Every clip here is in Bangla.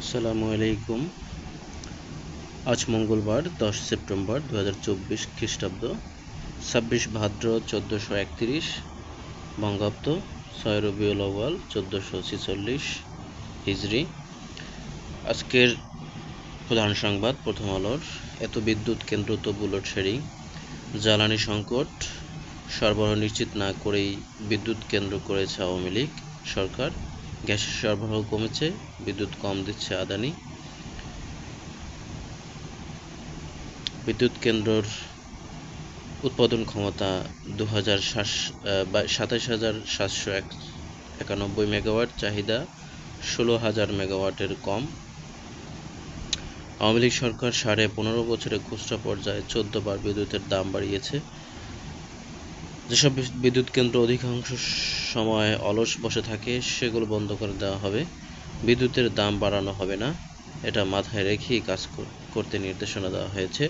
আসসালামু আলাইকুম। আজ মঙ্গলবার 10 সেপ্টেম্বর 2024 খ্রিস্টাব্দ, 26 ভাদ্র 1431 বঙ্গাব্দ, 6 রবিউল আউয়াল 1446 হিজরি। আজকের প্রধান সংবাদ প্রথম আলোর। এত বিদ্যুৎ কেন্দ্র তবু লোডশেডিং, জ্বালানি সংকট সরবরাহ নিশ্চিত না করেই বিদ্যুৎ কেন্দ্র করেছে আওয়ামী লীগ সরকার। গ্যাসের সরবরাহ কমেছে, বিদ্যুৎ কম দিচ্ছে আদানি। বিদ্যুৎ কেন্দ্রর উৎপাদন ক্ষমতা 27,791 মেগাওয়াট, চাহিদা 16,000 মেগাওয়াটের কম। আওয়ামী লীগ সরকার 15.5 বছরে খুচরা পর্যায়ে 14 বার বিদ্যুতের দাম বাড়িয়েছে। যেসব বিদ্যুৎ কেন্দ্র অধিকাংশ সময় অলস বসে থাকে সেগুলো বন্ধ করে দেওয়া হবে। বিদ্যুতের দাম বাড়ানো হবে না, এটা মাথায় রেখেই কাজ করতে নির্দেশনা দেওয়া হয়েছে।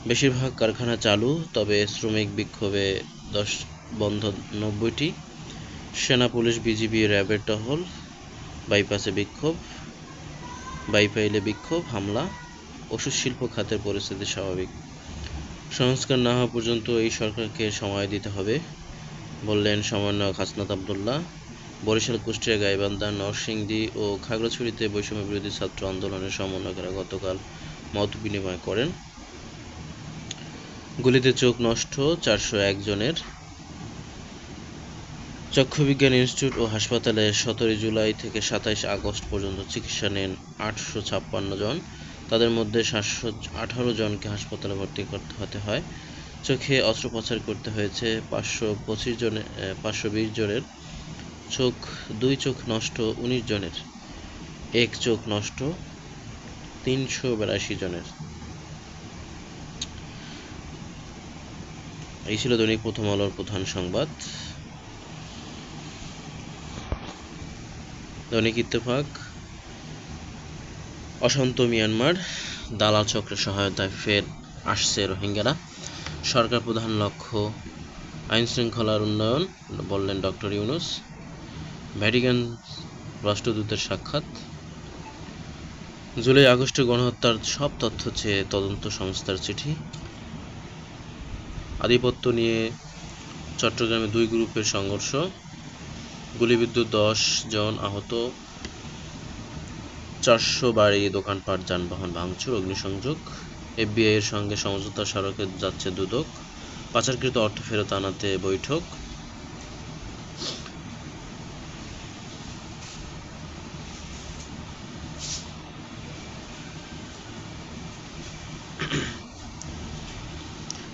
বেশিরভাগ কারখানা চালু, তবে শ্রমিক বিক্ষোভে বন্ধ 90টি। সেনা, পুলিশ, বিজিবি, র্যাবের টহল। বাইপাইলে বিক্ষোভ, হামলা। ওষুধ শিল্প খাতের পরিস্থিতি স্বাভাবিক। সংস্কার না হওয়া পর্যন্ত এই সরকারকে সময় দিতে হবে, বললেন সমন্বয়ক হাসনাত আবদুল্লাহ। বরিশাল, কুষ্টিয়া, গাইবান্ধা, নরসিংদী ও খাগড়াছড়িতে বৈষম্য বিরোধী ছাত্র আন্দোলনের সমন্বয়করা গতকাল মত বিনিময় করেন। গুলিতে চোখ নষ্ট 401 জনের। চক্ষুবিজ্ঞান ইনস্টিটিউট ও হাসপাতালে 17 জুলাই থেকে 27 আগস্ট পর্যন্ত চিকিৎসা নেন 856 জন। তাদের মধ্যে 718 জনকে হাসপাতালে ভর্তি হতে হয়। চোখে অস্ত্রোপচার করতে হয়েছে 520 জনের। দুই চোখ নষ্ট 19 জনের। এক চোখ নষ্ট 382 জনের। এই ছিল দৈনিক প্রথম আলোর প্রধান সংবাদ। দৈনিক ইত্তেফাক। অশান্ত মিয়ানমার, দালাল চক্রের সহায়তায় ফের আসছে রোহিঙ্গারা। সরকার প্রধান লক্ষ্য আইনশৃঙ্খলার উন্নয়ন, বললেন ডক্টর ইউনূস। ভ্যাটিকান রাষ্ট্রদূতের সাক্ষাৎ। জুলাই আগস্টে গণহত্যার সব তথ্য চেয়ে তদন্ত সংস্থার চিঠি। আধিপত্য নিয়ে চট্টগ্রামে 2 গ্রুপের সংঘর্ষ, গুলিবিদ্ধ 10 জন আহত, 400 বাড়ি, দোকানপাট, যানবাহন ভাঙচুর, অগ্নিসংযোগ। এফবিআই এর সঙ্গে সমঝোতা স্মারকে যাচ্ছে দুদক। পাচারকৃত অর্থ ফেরত আনাতে বৈঠক।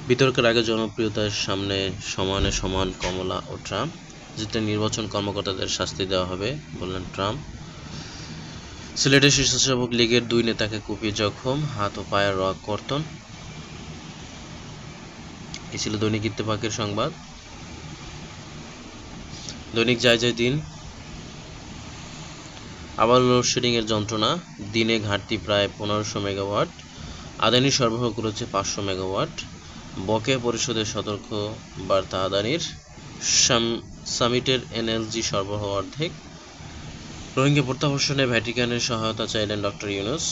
বিতর্কের আগে জনপ্রিয়তার সামনে সমানে সমান কমলা ও ট্রাম্প। জিতলে নির্বাচন কর্মকর্তাদের শাস্তি দেওয়া হবে, বললেন ট্রাম্প। সিলেটের স্বেচ্ছাসেবক লীগের 2 নেতাকে কুপিয়ে জখম, হাত ও পায়ের কর্তন। এই ছিল দৈনিক ইত্তেফাকের সংবাদ। দৈনিক যায় দিন। আবার লোডশেডিং এর যন্ত্রণা, দিনে ঘাটতি প্রায় 1500 মেগাওয়াট। আদানি সরবরাহ করেছে 500 মেগাওয়াট। বকেয়া পরিশোধের সতর্ক বার্তা আদানির। সামিটের এনএলজি সরবরাহ অর্ধেক। রোহিঙ্গা প্রত্যাবর্ষণে ভ্যাটিকানের সহায়তা চাইলেন ডক্টর ইউনূস।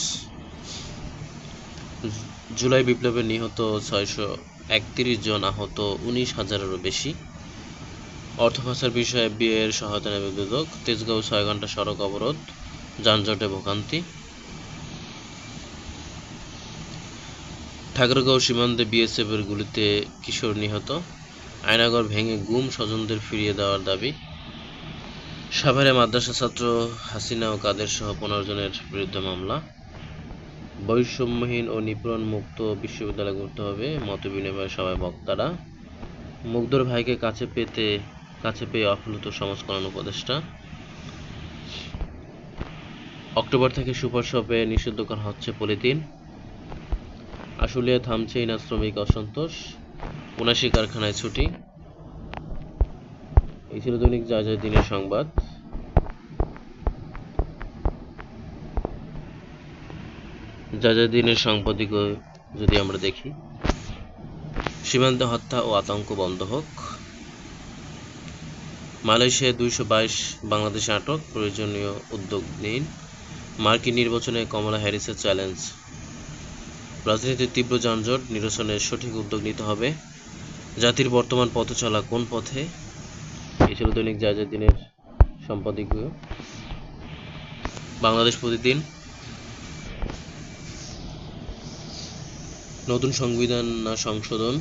জুলাই বিপ্লবে নিহত 631 জন, আহত 19,000-এরও বেশি। অর্থ পাচার বিষয়ে এফবিআই এর সহায়তা নেবে দুদক। তেজগাঁও 6 ঘন্টা সড়ক অবরোধ, যানজটে ভোগান্তি। ঠাকুরগাঁও সীমান্তে বিএসএফ এর গুলিতে কিশোর নিহত। আয়নাঘর ভেঙে গুম স্বজনদের ফিরিয়ে দেওয়ার দাবি। সাভারে মাদ্রাসা ছাত্র হাসিনা ও কাদের সহ 15 জনের বিরুদ্ধে মামলা। বৈষম্যহীন ও নিপীড়ন মুক্ত বিশ্ববিদ্যালয় গড়তে হবে, মতবিনিময় সভায় বক্তারা। মুগ্ধর ভাইকে কাছে পেয়ে আপ্লুত সমাজ কল্যাণ উপদেষ্টা। অক্টোবর থেকে সুপার শপে নিষিদ্ধ করা হচ্ছে পলিথিন। আশুলিয়ায় থামছেই না শ্রমিক অসন্তোষ, 79 কারখানায় ছুটি। এই ছিল দৈনিক যায় দিনের সংবাদ। যায় দিনের সাংবাদিক যদি আমরা দেখি, সীমান্তে হত্যা ও আতঙ্ক বন্ধ হোক। মালয়েশিয়ায় 222 বাংলাদেশি আটক, প্রয়োজনীয় উদ্যোগ নিন। মার্কিন নির্বাচনে কমলা হ্যারিসের চ্যালেঞ্জ। রাজনীতির তীব্র যানজট নিরসনের সঠিক উদ্যোগ নিতে হবে। জাতির বর্তমান পথ চলা কোন পথে? এই ছিল দৈনিক জায়জাদ্দিনের সম্পাদকীয়। বাংলাদেশ প্রতিদিন। নতুন সংবিধান না সংশোধন?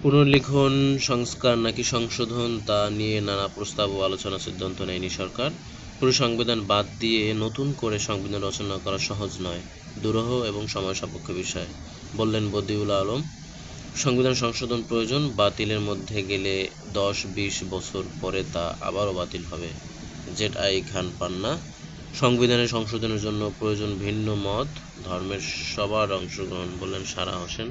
পুনর্লিখন সংস্কার নাকি সংশোধন তা নিয়ে নানা প্রস্তাব ও আলোচনা সিদ্ধান্ত নেয়নি সরকার। পুরো সংবিধান বাদ দিয়ে নতুন করে সংবিধান রচনা করা সহজ নয়, দুরূহ এবং সময় সাপেক্ষ বিষয়, বললেন বদিউল আলম। সংবিধান সংশোধন প্রয়োজন, বাতিলের মধ্যে গেলে 10-20 বছর পরে তা আবারও বাতিল হবে। জেড.আই খান পান্না। সংবিধানের সংশোধনের জন্য প্রয়োজন ভিন্ন মত, ধর্মের সবার অংশগ্রহণ, বললেন সারা হোসেন।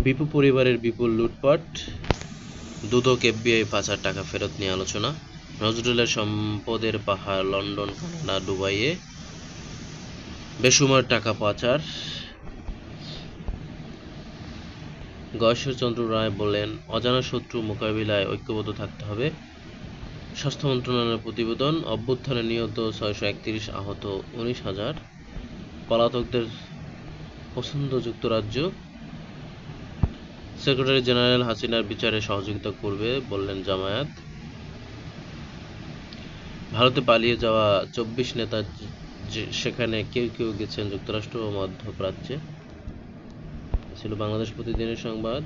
বিপু পরিবারের বিপুল লুটপাট, দুদক এফবিআই পাচার টাকা ফেরত নিয়ে আলোচনা। নজরুলের সম্পদের পাহাড় লন্ডন, কানাডা, দুবাইয়ে বেসুমার টাকা পাচার। গয়েশ্বরচন্দ্র রায় বলেন, অজানা শত্রু মোকাবিলায় ঐক্যবদ্ধ থাকতে হবে। স্বাস্থ্য মন্ত্রণালয়ের প্রতিবেদন, অভ্যুত্থানে নিহত 631, আহত 19,000। পলাতকদের পছন্দ যুক্তরাজ্য। সেক্রেটারি জেনারেল হাসিনার বিচারে সহযোগিতা করবে, বললেন জামায়াত। ভারতে পালিয়ে যাওয়া 24 নেতা, সেখানে কেউ কেউ গেছেন যুক্তরাষ্ট্র ও মধ্যপ্রাচ্যে। ছিল বাংলাদেশ প্রতিদিনের সংবাদ।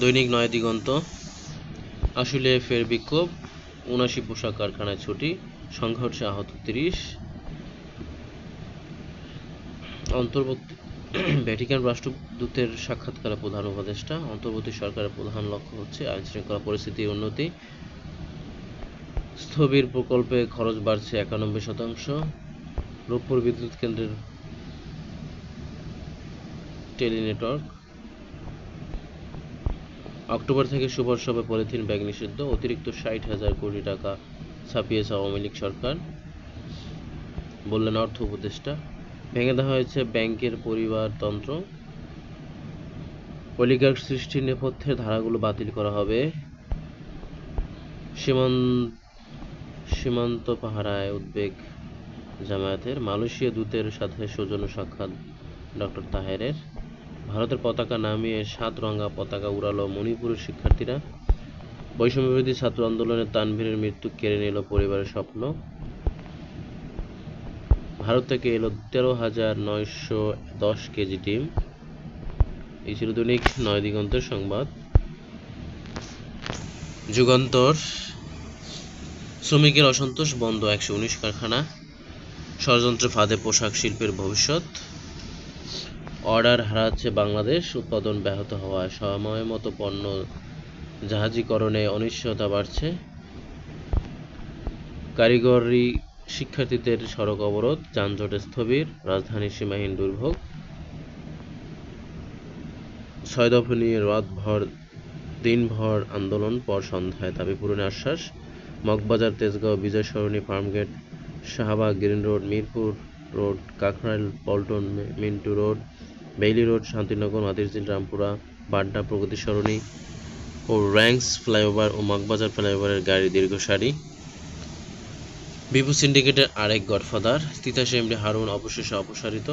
দৈনিক নয় দিগন্ত। আসলে ফের বিক্ষোভ, 79 পোশাক কারখানায় ছুটি, সংঘর্ষে আহত 30। অন্তর্বর্তী ভ্যাটিকান রাষ্ট্রদূতের সাক্ষাৎকারে প্রধান উপদেষ্টা। অন্তর্বর্তী সরকারের প্রধান লক্ষ্য হচ্ছে আইনশৃঙ্খলা পরিস্থিতির উন্নতি। স্থবির প্রকল্পে খরচ বাড়ছে 91%। রূপপুর বিদ্যুৎ কেন্দ্রের টেলিনেটওয়ার্ক। অক্টোবর থেকে সুবর্ষবে পলিথিন ব্যাগ নিষিদ্ধ, অতিরিক্ত 60,000 কোটি টাকা ছাপিয়েছে আওয়ামী লীগ সরকার, বললেন অর্থ উপদেষ্টা। ভেঙে দেওয়া হয়েছে ব্যাংকের পরিবারতন্ত্র। অলিগার্ক সৃষ্টির নেপথ্যে ধারাগুলো বাতিল করা হবে। সীমান্ত পাহারায় উদ্বেগ জামায়াতের। মালয়েশিয়া দূতের সাথে সৌজন্য সাক্ষাৎ ডক্টর তাহেরের। ভারতের পতাকা নামিয়ে 7 রঙা পতাকা উড়ালো মণিপুরের শিক্ষার্থীরা। বৈষম্যবিরোধী ছাত্র আন্দোলনে তানভীরের মৃত্যু কেড়ে নিল পরিবারের স্বপ্ন। ভারত থেকে এলো 13,910 কেজি ডিম। এই ছিল দৈনিক নয় দিগন্তের সংবাদ। যুগান্তর। শ্রমিকের অসন্তোষ, বন্ধ 119 কারখানা। ষড়যন্ত্রে ফাঁদে পোশাক শিল্পের ভবিষ্যৎ। অর্ডার হারাচ্ছে বাংলাদেশ, উৎপাদন ব্যাহত হওয়ায় সময় মতো পণ্য জাহাজীকরণে অনিশ্চয়তা বাড়ছে। কারিগরি শিক্ষার্থীদের সড়ক অবরোধ, যানজটে স্থবির রাজধানীর সীমাহীন দুর্ভোগ। 6 দফা নিয়ে রাতভর দিনভর আন্দোলন, পর সন্ধ্যায় দাবি পূরণের আশ্বাস। Moghbazar, Tejgaon, Bijoy Sarani, Farmgate, Shahbag, green road, Mirpur road, Kakrail, Paltan, Mintu road, Baily road, Shantinagar, Madirjhil, Rampura, Badda, Pragati Sarani ও র্যাংস ফ্লাইওভার ও মগবাজার ফ্লাইওভারের গাড়ির দীর্ঘ সারি। বিপু সিন্ডিকেটের আরেক গডফাদার, তিতাস এমডি হারুন অবশেষে অপসারিত।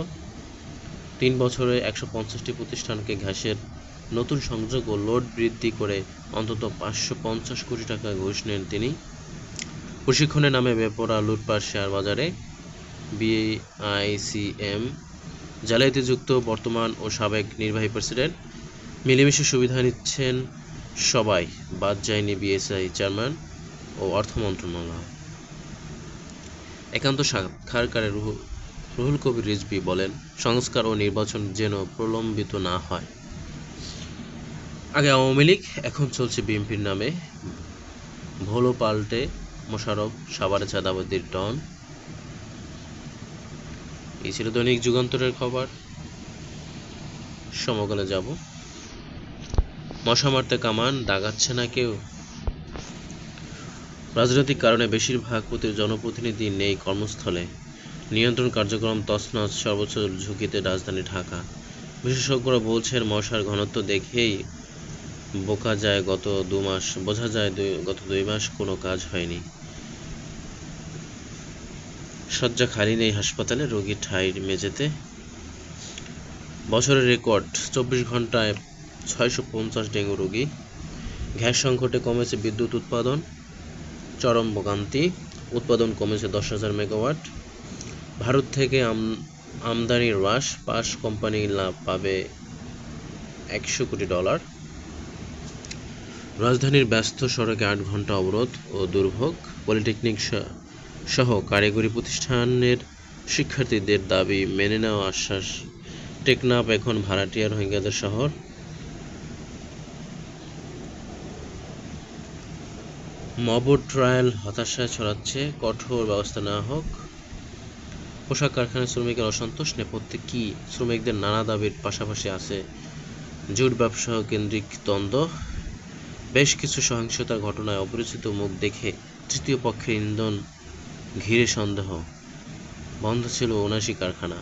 3 বছরে 150টি প্রতিষ্ঠানকে ঘাসের নতুন সংযোগ ও লোড বৃদ্ধি করে অন্তত 550 কোটি টাকা ঘুষ নেন তিনি। প্রশিক্ষণের নামে বেপরোয়া লুটপাট শেয়ার বাজারে। বিআইসিএম জালিয়াতিযুক্ত বর্তমান ও সাবেক নির্বাহী প্রেসিডেন্ট। মিলেমিশে সুবিধা নিচ্ছেন সবাই, বাদ যায়নি বিএসআই চেয়ারম্যান ও অর্থ মন্ত্রণালয়। একান্ত সাক্ষাৎকারে রুহুল কবির রিজভী বলেন, সংস্কার ও নির্বাচন যেন প্রলম্বিত না হয়। আগে আওয়ামী লীগ, এখন চলছে বিএনপির নামে ভোলো পাল্টে মোশাররফ, সাভারে চাঁদাবাজির ডন। এই ছিল দৈনিক যুগান্তরের খবর। সমকালে যাব। মশা মারতে কামান, দাগাচ্ছে না কেউ। রাজনৈতিক কারণে বেশিরভাগ জনপ্রতিনিধি নেই কর্মস্থলে। নিয়ন্ত্রণ কার্যক্রম তছনছ, সর্বোচ্চ ঝুঁকিতে রাজধানী ঢাকা। বিশেষজ্ঞরা বলছেন, মশার ঘনত্ব দেখেই বোঝা যায় গত 2 মাস কোনো কাজ হয়নি। শয্যা খালি নেই হাসপাতালে, রোগী ঠাঁই মেঝেতে। বছরের রেকর্ড 24 ঘন্টায় 650 ডেঙ্গু রোগী। গ্যাস সংকটে কমেছে বিদ্যুৎ উৎপাদন, চরম ভোগান্তি। উৎপাদন কমেছে 10,000 মেগাওয়াট। ভারত থেকে আমদানি হ্রাস, 5 কোম্পানি লাভ পাবে $100 কোটি। রাজধানীর ব্যস্ত সড়কে 8 ঘন্টা অবরোধ ও দুর্ভোগ। পলিটেকনিক সহ কারিগরি প্রতিষ্ঠানের শিক্ষার্থীদের দাবি মেনে নেওয়া আশ্বাস। টেকনাফ এখন ভাড়াটিয়া রোহিঙ্গাদের শহর। মব ট্রায়াল হতাশায় ছড়াচ্ছে, কঠোর ব্যবস্থা নেওয়া হোক। পোশাক কারখানার শ্রমিকের অসন্তোষ নেপথ্যে কি? শ্রমিকদের নানা দাবির পাশাপাশি আছে জুট ব্যবসা কেন্দ্রিক দ্বন্দ্ব। বেশ কিছু সহিংসতার ঘটনায় অপরিচিত মুখ দেখে তৃতীয় পক্ষের ইন্ধন ঘিরে সন্দেহ। বন্ধ ছিল ৭৯ কারখানা।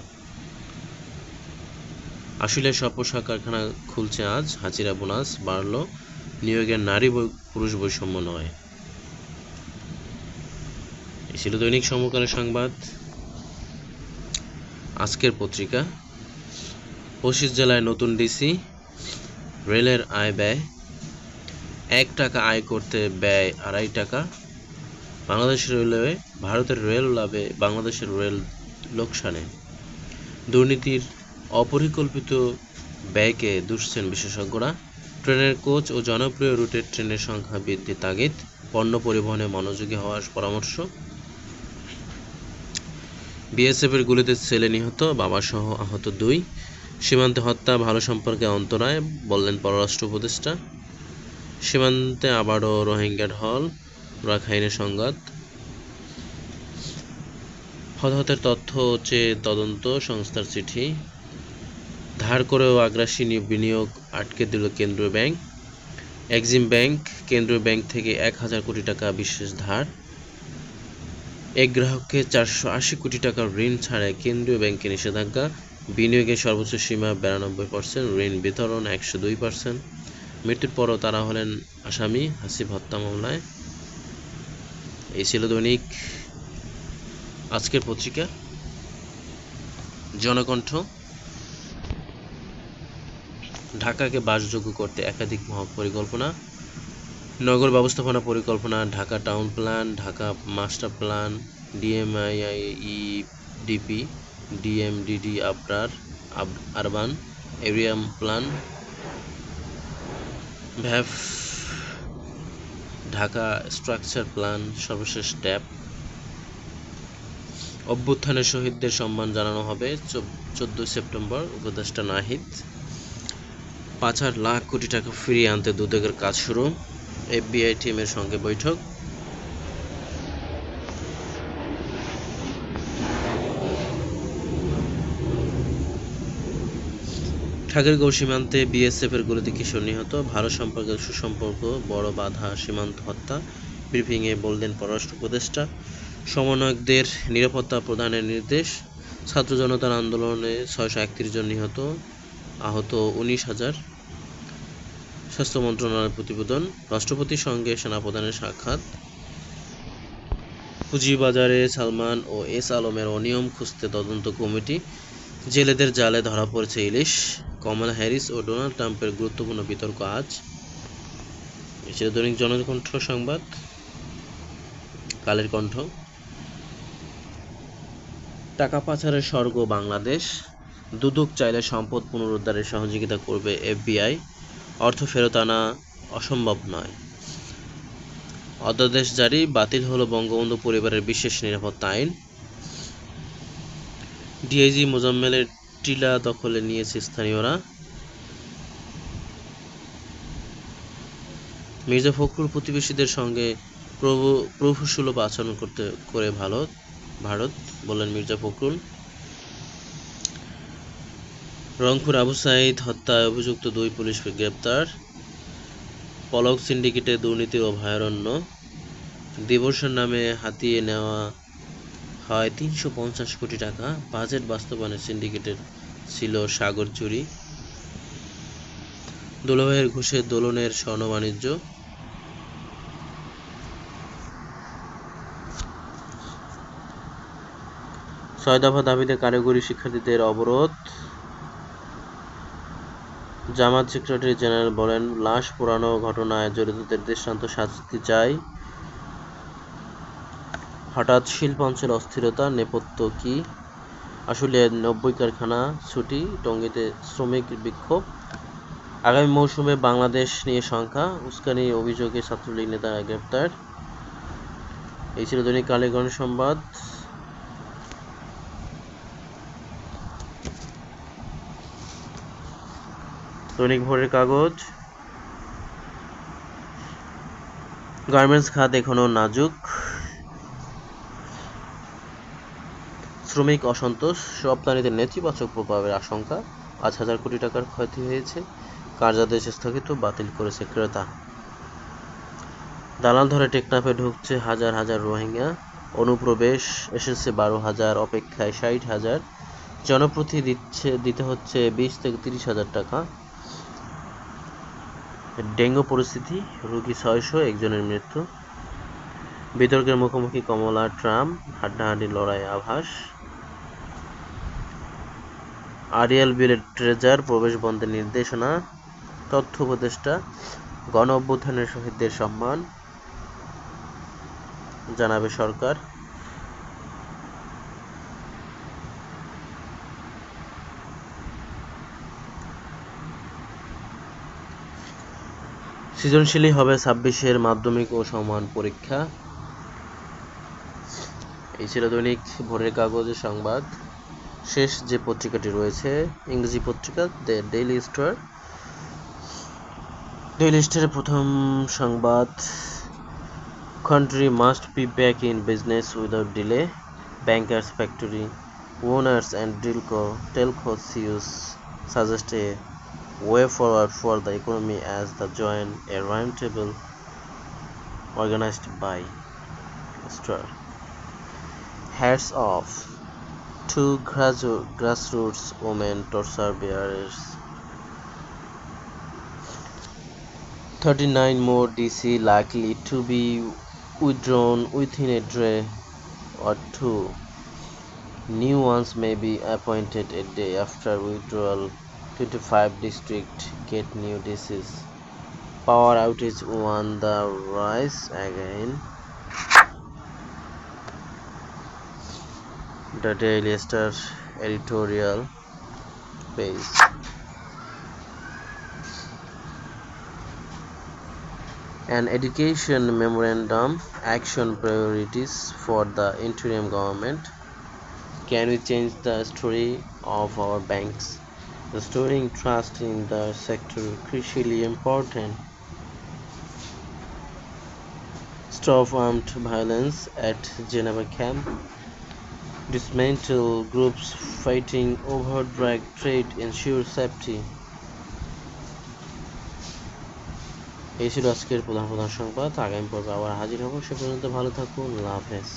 আসলে সব পোশাক কারখানা খুলছে আজ। হাজিরা বোনাস বাড়ল, নিয়োগের নারী পুরুষ বৈষম্য নয়। এই ছিল দৈনিক সমকালের সংবাদ। আজকের পত্রিকা। 25 জেলায় নতুন ডিসি। রেলের আয় ব্যয়, 1 টাকা আয় করতে ব্যয় 2.5 টাকা। বাংলাদেশের রেলওয়ে, ভারতের রেল লাভে বাংলাদেশের রেল লোকসানে। দুর্নীতির অপরিকল্পিত ব্যয়কে দুষছেন বিশেষজ্ঞরা। ট্রেনের কোচ ও জনপ্রিয় রুটের ট্রেনের সংখ্যা বৃদ্ধির তাগিদ। পণ্য পরিবহনে মনোযোগী হওয়ার পরামর্শ। বিএসএফের গুলিতে ছেলে নিহত, বাবাসহ আহত 2। সীমান্তে হত্যা, ভালো সম্পর্কে অন্তরায়, বললেন পররাষ্ট্র উপদেষ্টা। সীমান্তে আবারও রোহিঙ্গা ঢল, রাখাইনে সংঘাত। হতাহতের তথ্য চেয়ে তদন্ত সংস্থার চিঠি। ধার করেও আগ্রাসী বিনিয়োগ আটকে দিল কেন্দ্রীয় ব্যাংক। এক্সিম ব্যাংক, কেন্দ্রীয় ব্যাংক থেকে 1,000 কোটি টাকা বিশেষ ধার। এক গ্রাহককে 480 কোটি টাকার ঋণ ছাড়াই কেন্দ্রীয় ব্যাংকে নিষেধাজ্ঞা। বিনিয়োগের সর্বোচ্চ সীমা 92%, ঋণ বিতরণ 102%। মৃত্যুর পরও তারা হলেন আসামি হাসিব হত্যা মামলায়। এই ছিল দৈনিক আজকের পত্রিকা। জনকণ্ঠ। ঢাকাকে বাসযোগ্য করতে একাধিক মহাপরিকল্পনা। নগর ব্যবস্থাপনা পরিকল্পনা, Dhaka town plan, Dhaka master plan, DMIIDP, DMDD, urban area plan, ভ্যাফ, ঢাকা স্ট্রাকচার প্ল্যান, সর্বশেষ ট্যাপ। অভ্যুত্থানের শহীদদের সম্মান জানানো হবে 14 সেপ্টেম্বর, উপদেষ্টা নাহিদ। 5 লাখ কোটি টাকা ফিরিয়ে আনতে দুদকের কাজ শুরু। এফবিআই টিমের সঙ্গে বৈঠক। ঠাকুরগাঁও সীমান্তে বিএসএফের গুলিতে কিশোর নিহত, ভারত সম্পর্কে সুসম্পর্ক বড় বাধা, সীমান্ত হত্যা। ব্রিফিংয়ে বললেন পররাষ্ট্র উপদেষ্টা। সমন্বয়কদের নিরাপত্তা প্রদানের নির্দেশ। ছাত্র জনতার আন্দোলনে 631 জন নিহত, আহত 19,000। স্বাস্থ্য মন্ত্রণালয়ের প্রতিবেদন। রাষ্ট্রপতির সঙ্গে সেনাপ্রধানের সাক্ষাৎ। পুঁজিবাজারে সালমান ও এস আলমের অনিয়ম খুঁজতে তদন্ত কমিটি। জেলেদের জালে ধরা পড়েছে ইলিশ। কমলা হ্যারিস ও ডোনাল্ড ট্রাম্পের গুরুত্বপূর্ণ বিতর্ক আজ। এছাড়া দৈনিক জনকণ্ঠ সংবাদ। কালের কণ্ঠ। টাকা পাচারের স্বর্গ বাংলাদেশ। দুদক চাইলে সম্পদ পুনরুদ্ধারে সহযোগিতা করবে এফবিআই। অর্থ ফেরত আনা অসম্ভব নয়। অধ্যাদেশ জারি, বাতিল হলো বঙ্গবন্ধু পরিবারের বিশেষ নিরাপত্তা আইন। ডিআইজি মোজাম্মেলের টিলা দখলে নিয়েছে স্থানীয়রা। মির্জা ফখরুল প্রতিবেশীদের সঙ্গে প্রভুসুলভ আচরণ করে ভারত, বললেন মির্জা ফখরুল। রংপুর আবু সাঈদ হত্যায় অভিযুক্ত 2 পুলিশ গ্রেপ্তার। পলক সিন্ডিকেটে দুর্নীতির অভয়ারণ্য। দিবসের নামে হাতিয়ে নেওয়া হয় 350 কোটি টাকা। বাজেট বাস্তবায়নে সিন্ডিকেটের ছিল সাগর চুরি। দুলাভাইয়ের ঘুষে দোলনের স্বর্ণ বাণিজ্য। 6 দফা দাবিতে কারিগরি শিক্ষার্থীদের অবরোধ। জামায়াত সেক্রেটারি জেনারেল বলেন, লাশ পোড়ানো ঘটনায় জড়িতদের দৃষ্টান্ত শাস্তি চাই। হঠাৎ শিল্পাঞ্চলে অস্থিরতা, নেপথ্য কি? আশুলিয়ায় 90 কারখানা ছুটি, টঙ্গীতে শ্রমিক বিক্ষোভ। আগামী মৌসুমে বাংলাদেশ নিয়ে শঙ্কা, উস্কানির অভিযোগে ছাত্রলীগ নেতা গ্রেপ্তার। এই ছিল দৈনিক কালেগঞ্জ সংবাদ। দৈনিক ভোরের কাগজ। গার্মেন্টস খাত এখনো নাজুক, শ্রমিক অসন্তোষ, রপ্তানিতে নেতিবাচক প্রভাবের আশঙ্কা। 5,000 কোটি টাকার ক্ষতি হয়েছে, কার্যাদেশ স্থগিত, বাতিল করেছে ক্রেতা। দালাল ধরে টেকনাফে ঢুকছে হাজার হাজার রোহিঙ্গা, অনুপ্রবেশ এসেছে 12,000, অপেক্ষায় 60,000। জনপ্রতি দিতে হচ্ছে 20 থেকে 30,000 টাকা। ডেঙ্গু পরিস্থিতি, রোগী 600, একজনের মৃত্যু। বিতর্কের মুখোমুখি কমলা ট্রাম্প, হাড্ডাহাড্ডি লড়াই আভাস। আরিয়াল বিলের ট্রেজার প্রবেশ বন্ধের নির্দেশনা। তথ্য উপদেষ্টা, গণ অভ্যুত্থানের শহীদদের সম্মান জানাবে সরকার। সৃজনশীলই হবে 26-এর মাধ্যমিক ও সমান পরীক্ষা। এই ছিল দৈনিক ভোরের কাগজের সংবাদ। শেষ যে পত্রিকাটি রয়েছে ইংরেজি পত্রিকা দ্য ডেইলি স্টার। ডেইলি স্টারের প্রথম সংবাদ, country must be back in business without delay. Bankers, factory owners and telco CEOs suggest a way forward for the economy as they join a roundtable organized by Star. Hats off to grassroots women torture bearers. 39 more DC likely to be withdrawn within a day or two. New ones may be appointed a day after withdrawal. 25 districts get new DCs. Power outage on the rise again. The Daily Star editorial page. An education memorandum, action priorities for the interim government. Can we change the story of our banks? Restoring trust in the sector crucially important. Stop armed violence at Geneva camp. Dismantle groups fighting over drug trade, ensure safety. এই ছিল আজকের প্রধান সংবাদ। আগামী পর্বে আবার হাজির হব। সে পর্যন্ত ভালো থাকুন। আল্লাহ হাফেজ।